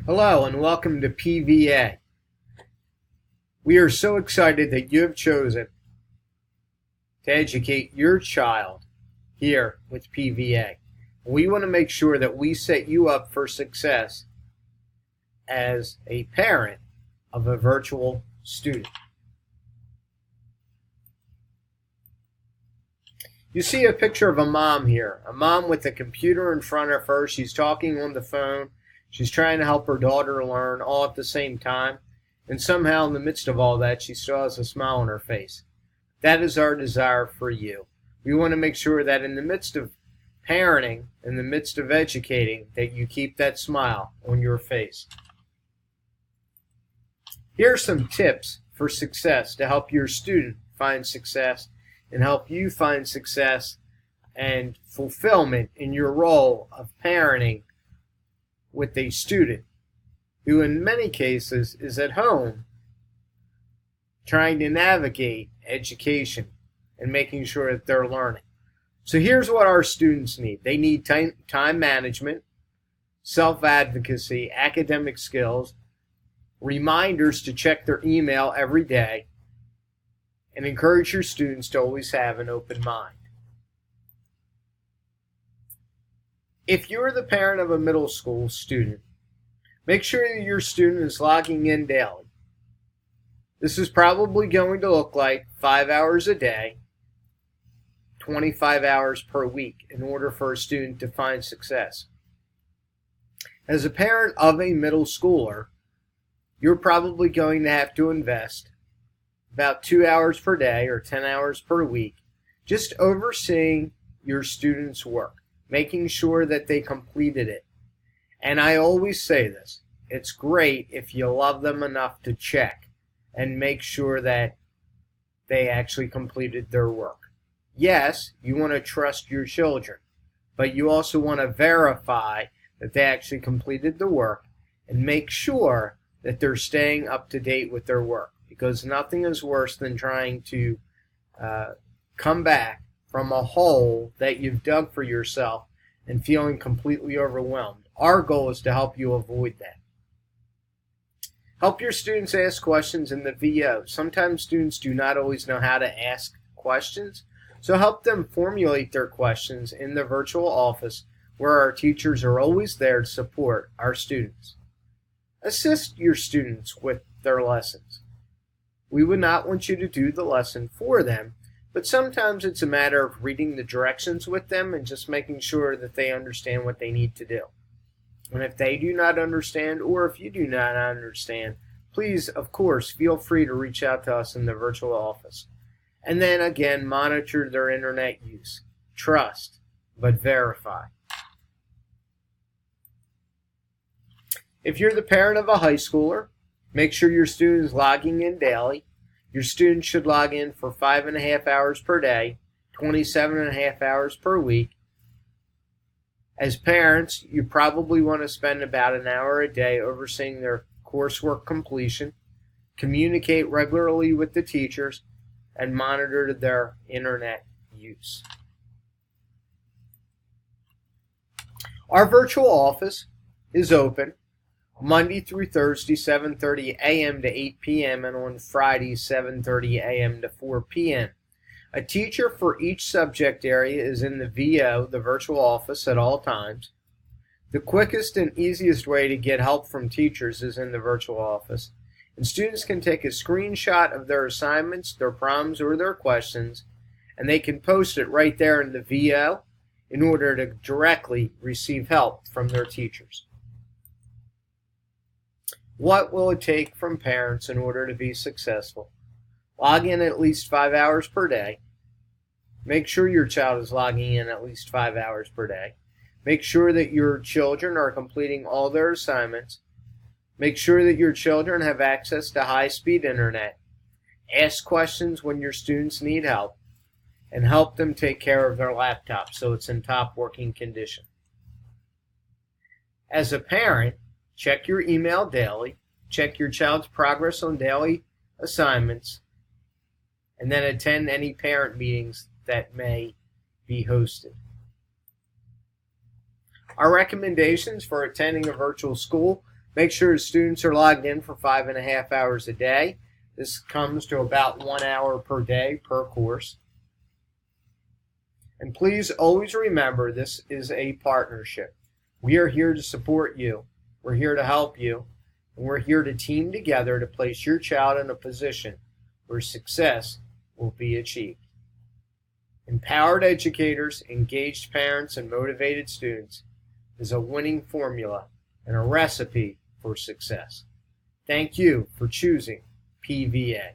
Hello and welcome to PVA. We are so excited that you have chosen to educate your child here with PVA. We want to make sure that we set you up for success as a parent of a virtual student. You see a picture of a mom here, a mom with a computer in front of her. She's talking on the phone. She's trying to help her daughter learn all at the same time. And somehow in the midst of all that, she still has a smile on her face. That is our desire for you. We want to make sure that in the midst of parenting, in the midst of educating, that you keep that smile on your face. Here are some tips for success to help your student find success and help you find success and fulfillment in your role of parenting with a student who in many cases is at home trying to navigate education and making sure that they're learning. So here's what our students need. They need time management, self-advocacy, academic skills, reminders to check their email every day, and encourage your students to always have an open mind. If you're the parent of a middle school student, make sure that your student is logging in daily. This is probably going to look like 5 hours a day, 25 hours per week in order for a student to find success. As a parent of a middle schooler, you're probably going to have to invest about 2 hours per day or 10 hours per week just overseeing your students' work, making sure that they completed it. And I always say this, it's great if you love them enough to check and make sure that they actually completed their work. Yes, you want to trust your children, but you also want to verify that they actually completed the work and make sure that they're staying up to date with their work, because nothing is worse than trying to come back from a hole that you've dug for yourself and feeling completely overwhelmed. Our goal is to help you avoid that. Help your students ask questions in the VO. Sometimes students do not always know how to ask questions, so help them formulate their questions in the virtual office where our teachers are always there to support our students. Assist your students with their lessons. We would not want you to do the lesson for them, but sometimes it's a matter of reading the directions with them and just making sure that they understand what they need to do. And if they do not understand, or if you do not understand, please, of course, feel free to reach out to us in the virtual office. And then again, monitor their internet use. Trust, but verify. If you're the parent of a high schooler, make sure your student is logging in daily. Your student should log in for 5.5 hours per day, 27.5 hours per week. As parents, you probably want to spend about an hour a day overseeing their coursework completion, communicate regularly with the teachers, and monitor their internet use. Our virtual office is open Monday through Thursday, 7:30 a.m. to 8 p.m., and on Friday, 7:30 a.m. to 4 p.m. A teacher for each subject area is in the VO, the virtual office, at all times. The quickest and easiest way to get help from teachers is in the virtual office, and students can take a screenshot of their assignments, their problems, or their questions, and they can post it right there in the VO in order to directly receive help from their teachers. What will it take from parents in order to be successful? Log in at least 5 hours per day. Make sure your child is logging in at least 5 hours per day. Make sure that your children are completing all their assignments. Make sure that your children have access to high-speed internet. Ask questions when your students need help, and help them take care of their laptop so it's in top working condition. As a parent, check your email daily, check your child's progress on daily assignments, and then attend any parent meetings that may be hosted. Our recommendations for attending a virtual school Make sure the students are logged in for 5.5 hours a day. This comes to about 1 hour per day per course. And please always remember, this is a partnership. We are here to support you. We're here to help you. And we're here to team together to place your child in a position where success will be achieved. Empowered educators, engaged parents, and motivated students is a winning formula and a recipe for success. Thank you for choosing PVA.